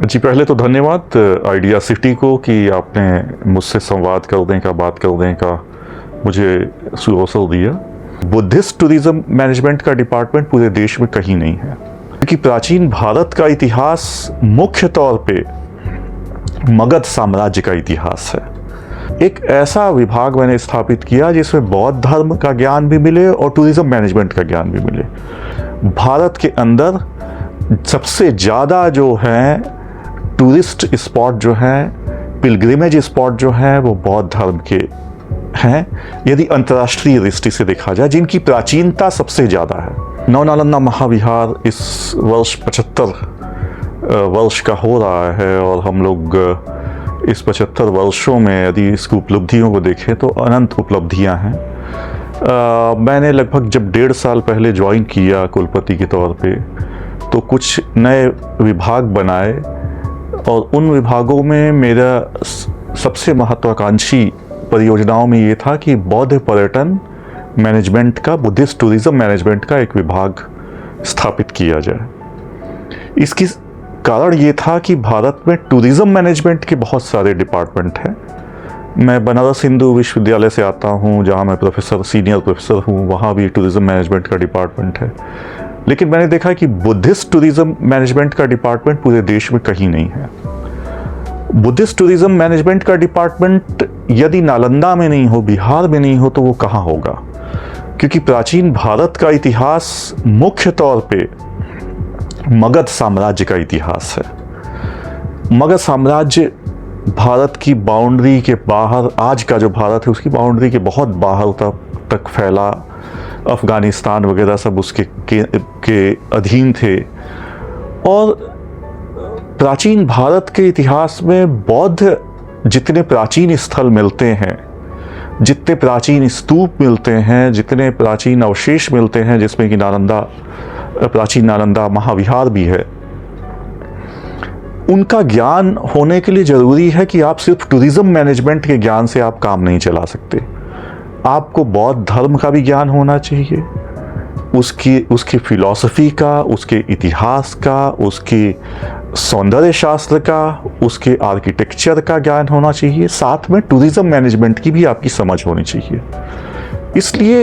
जी, पहले तो धन्यवाद आइडिया सिटी को कि आपने मुझसे संवाद करने का, बात करने का मुझे अवसर दिया। बुद्धिस्ट टूरिज्म मैनेजमेंट का डिपार्टमेंट पूरे देश में कहीं नहीं है, क्योंकि प्राचीन भारत का इतिहास मुख्य तौर पे मगध साम्राज्य का इतिहास है। एक ऐसा विभाग मैंने स्थापित किया जिसमें बौद्ध धर्म का ज्ञान भी मिले और टूरिज्म मैनेजमेंट का ज्ञान भी मिले। भारत के अंदर सबसे ज़्यादा जो है टूरिस्ट स्पॉट जो हैं, पिलग्रिमेज स्पॉट जो हैं, वो बौद्ध धर्म के हैं, यदि अंतर्राष्ट्रीय दृष्टि से देखा जाए, जिनकी प्राचीनता सबसे ज़्यादा है। नवनालंदा महाविहार इस वर्ष 75 वर्ष का हो रहा है और हम लोग इस 75 वर्षों में यदि इसकी उपलब्धियों को देखें तो अनंत उपलब्धियां हैं। मैंने लगभग जब 1.5 साल पहले ज्वाइन किया कुलपति के तौर पे, तो कुछ नए विभाग बनाए और उन विभागों में मेरा सबसे महत्वाकांक्षी परियोजनाओं में ये था कि बौद्ध पर्यटन मैनेजमेंट का, बुद्धिस्ट टूरिज्म मैनेजमेंट का एक विभाग स्थापित किया जाए। इसकी कारण ये था कि भारत में टूरिज्म मैनेजमेंट के बहुत सारे डिपार्टमेंट हैं। मैं बनारस हिंदू विश्वविद्यालय से आता हूँ, जहाँ मैं सीनियर प्रोफेसर हूँ, वहाँ भी टूरिज्म मैनेजमेंट का डिपार्टमेंट है। लेकिन मैंने देखा कि बुद्धिस्ट टूरिज्म मैनेजमेंट का डिपार्टमेंट पूरे देश में कहीं नहीं है। बुद्धिस्ट टूरिज्म मैनेजमेंट का डिपार्टमेंट यदि नालंदा में नहीं हो, बिहार में नहीं हो, तो वो कहाँ होगा? क्योंकि प्राचीन भारत का इतिहास मुख्य तौर पे मगध साम्राज्य का इतिहास है। मगध साम्राज्य भारत की बाउंड्री के बाहर, आज का जो भारत है उसकी बाउंड्री के बहुत बाहर तक फैला, अफगानिस्तान वगैरह सब उसके के अधीन थे। और प्राचीन भारत के इतिहास में बौद्ध जितने प्राचीन स्थल मिलते हैं, जितने प्राचीन स्तूप मिलते हैं, जितने प्राचीन अवशेष मिलते हैं, जिसमें कि प्राचीन नालंदा महाविहार भी है, उनका ज्ञान होने के लिए ज़रूरी है कि आप सिर्फ टूरिज्म मैनेजमेंट के ज्ञान से आप काम नहीं चला सकते। आपको बौद्ध धर्म का भी ज्ञान होना चाहिए, उसकी फिलॉसफी का, उसके इतिहास का, उसके सौंदर्य शास्त्र का, उसके आर्किटेक्चर का ज्ञान होना चाहिए। साथ में टूरिज्म मैनेजमेंट की भी आपकी समझ होनी चाहिए। इसलिए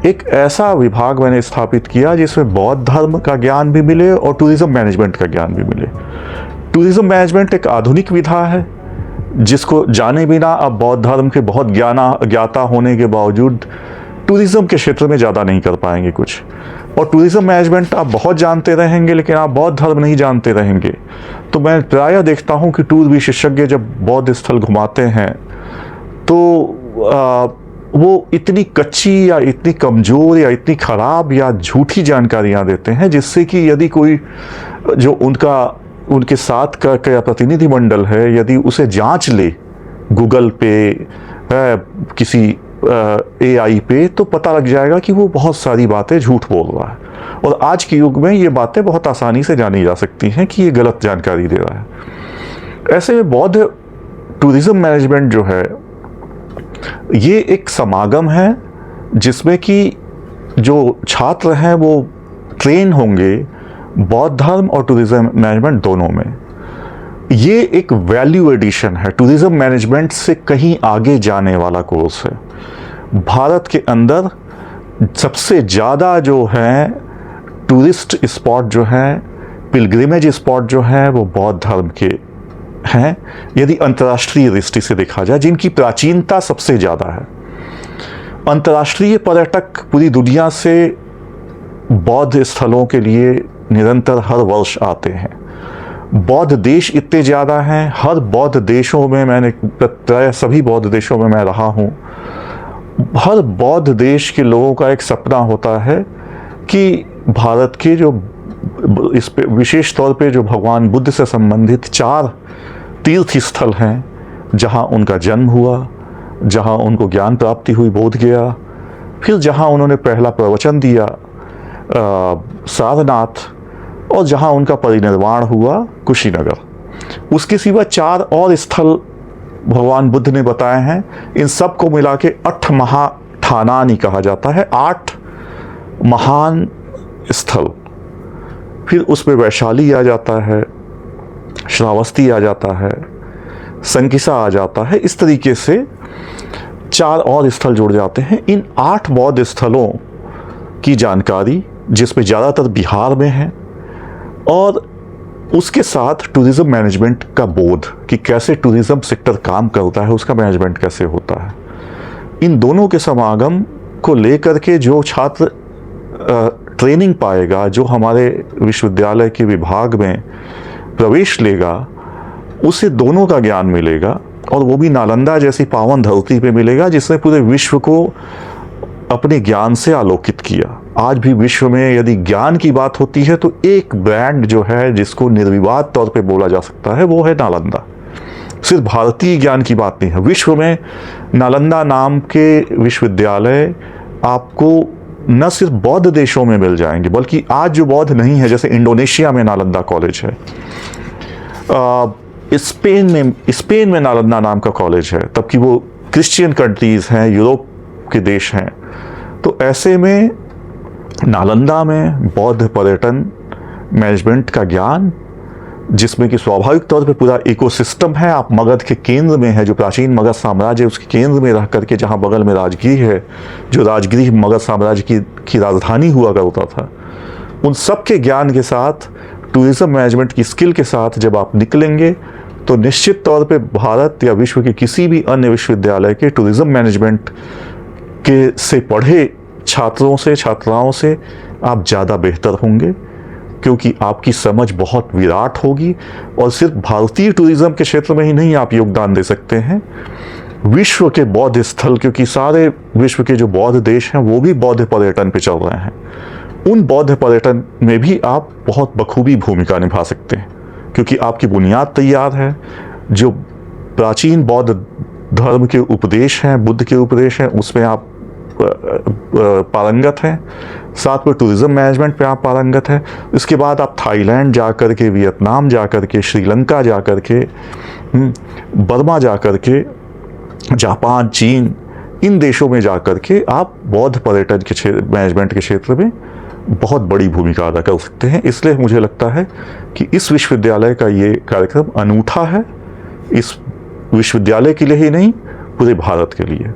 एक ऐसा विभाग मैंने स्थापित किया जिसमें बौद्ध धर्म का ज्ञान भी मिले और टूरिज्म मैनेजमेंट का ज्ञान भी मिले। टूरिज्म मैनेजमेंट एक आधुनिक विधा है जिसको जाने बिना आप बौद्ध धर्म के बहुत ज्ञाता होने के बावजूद टूरिज्म के क्षेत्र में ज़्यादा नहीं कर पाएंगे कुछ। और टूरिज्म मैनेजमेंट आप बहुत जानते रहेंगे लेकिन आप बौद्ध धर्म नहीं जानते रहेंगे। तो मैं प्रायः देखता हूँ कि टूर विशेषज्ञ जब बौद्ध स्थल घुमाते हैं तो वो इतनी कच्ची या इतनी कमज़ोर या इतनी ख़राब या झूठी जानकारियाँ देते हैं, जिससे कि यदि कोई जो उनके साथ का प्रतिनिधिमंडल है, यदि उसे जांच ले गूगल पे, किसी AI पे, तो पता लग जाएगा कि वो बहुत सारी बातें झूठ बोल रहा है। और आज के युग में ये बातें बहुत आसानी से जानी जा सकती हैं कि ये गलत जानकारी दे रहा है। ऐसे में बौद्ध टूरिज्म मैनेजमेंट जो है, ये एक समागम है जिसमें कि जो छात्र हैं वो ट्रेन होंगे बौद्ध धर्म और टूरिज्म मैनेजमेंट दोनों में। ये एक वैल्यू एडिशन है, टूरिज्म मैनेजमेंट से कहीं आगे जाने वाला कोर्स है। भारत के अंदर सबसे ज़्यादा जो है टूरिस्ट स्पॉट जो हैं, पिलग्रिमेज स्पॉट जो हैं, वो बौद्ध धर्म के हैं, यदि अंतर्राष्ट्रीय दृष्टि से देखा जाए, जिनकी प्राचीनता सबसे ज़्यादा है। अंतर्राष्ट्रीय पर्यटक पूरी दुनिया से बौद्ध स्थलों के लिए निरंतर हर वर्ष आते हैं। बौद्ध देश इतने ज़्यादा हैं, हर बौद्ध देशों में मैंने प्राय सभी बौद्ध देशों में मैं रहा हूँ। हर बौद्ध देश के लोगों का एक सपना होता है कि भारत के जो इस पे विशेष तौर पे जो भगवान बुद्ध से संबंधित 4 तीर्थ स्थल हैं, जहाँ उनका जन्म हुआ, जहाँ उनको ज्ञान प्राप्ति हुई बोध गया, फिर जहाँ उन्होंने पहला प्रवचन दिया सारनाथ, और जहाँ उनका परिनिर्वाण हुआ कुशीनगर। उसके सिवा 4 और स्थल भगवान बुद्ध ने बताए हैं। इन सब को मिला के 8 महाठानानि कहा जाता है, 8 महान स्थल। फिर उसमें वैशाली आ जाता है, श्रावस्ती आ जाता है, संकिसा आ जाता है। इस तरीके से 4 और स्थल जुड़ जाते हैं। इन 8 बौद्ध स्थलों की जानकारी, जिसमें ज़्यादातर बिहार में है, और उसके साथ टूरिज़्म मैनेजमेंट का बोध कि कैसे टूरिज़्म सेक्टर काम करता है, उसका मैनेजमेंट कैसे होता है, इन दोनों के समागम को लेकर के जो छात्र ट्रेनिंग पाएगा, जो हमारे विश्वविद्यालय के विभाग में प्रवेश लेगा, उसे दोनों का ज्ञान मिलेगा, और वो भी नालंदा जैसी पावन धरती पे मिलेगा जिसने पूरे विश्व को अपने ज्ञान से आलोकित किया। आज भी विश्व में यदि ज्ञान की बात होती है तो एक ब्रांड जो है जिसको निर्विवाद तौर पे बोला जा सकता है वो है नालंदा। सिर्फ भारतीय ज्ञान की बात नहीं है, विश्व में नालंदा नाम के विश्वविद्यालय आपको न सिर्फ बौद्ध देशों में मिल जाएंगे, बल्कि आज जो बौद्ध नहीं है, जैसे इंडोनेशिया में नालंदा कॉलेज है, स्पेन में नालंदा नाम का कॉलेज है, तब कि वो क्रिश्चियन कंट्रीज़ हैं, यूरोप के देश हैं। तो ऐसे में नालंदा में बौद्ध पर्यटन मैनेजमेंट का ज्ञान, जिसमें कि स्वाभाविक तौर पे पूरा इकोसिस्टम है। आप मगध के केंद्र में है, जो प्राचीन मगध साम्राज्य उसके केंद्र में रह करके, जहाँ बगल में राजगीर है, जो राजगीर मगध साम्राज्य की राजधानी हुआ करता था, उन सब के ज्ञान के साथ, टूरिज़्म मैनेजमेंट की स्किल के साथ जब आप निकलेंगे तो निश्चित तौर पे भारत या विश्व के किसी भी अन्य विश्वविद्यालय के टूरिज़्म मैनेजमेंट के से पढ़े छात्रों से, छात्राओं से आप ज़्यादा बेहतर होंगे, क्योंकि आपकी समझ बहुत विराट होगी। और सिर्फ भारतीय टूरिज़्म के क्षेत्र में ही नहीं आप योगदान दे सकते हैं, विश्व के बौद्ध स्थल, क्योंकि सारे विश्व के जो बौद्ध देश हैं वो भी बौद्ध पर्यटन पे चल रहे हैं, उन बौद्ध पर्यटन में भी आप बहुत बखूबी भूमिका निभा सकते हैं, क्योंकि आपकी बुनियाद तैयार है। जो प्राचीन बौद्ध धर्म के उपदेश हैं, बुद्ध के उपदेश हैं, उसमें आप पारंगत हैं, साथ में टूरिज़्म मैनेजमेंट पे आप पारंगत हैं। इसके बाद आप थाईलैंड जा कर के, वियतनाम जा कर के, श्रीलंका जा कर के, बर्मा जा कर के, जापान, चीन, इन देशों में जा कर के आप बौद्ध पर्यटन के मैनेजमेंट के क्षेत्र में बहुत बड़ी भूमिका अदा कर सकते हैं। इसलिए मुझे लगता है कि इस विश्वविद्यालय का ये कार्यक्रम अनूठा है, इस विश्वविद्यालय के लिए ही नहीं, पूरे भारत के लिए।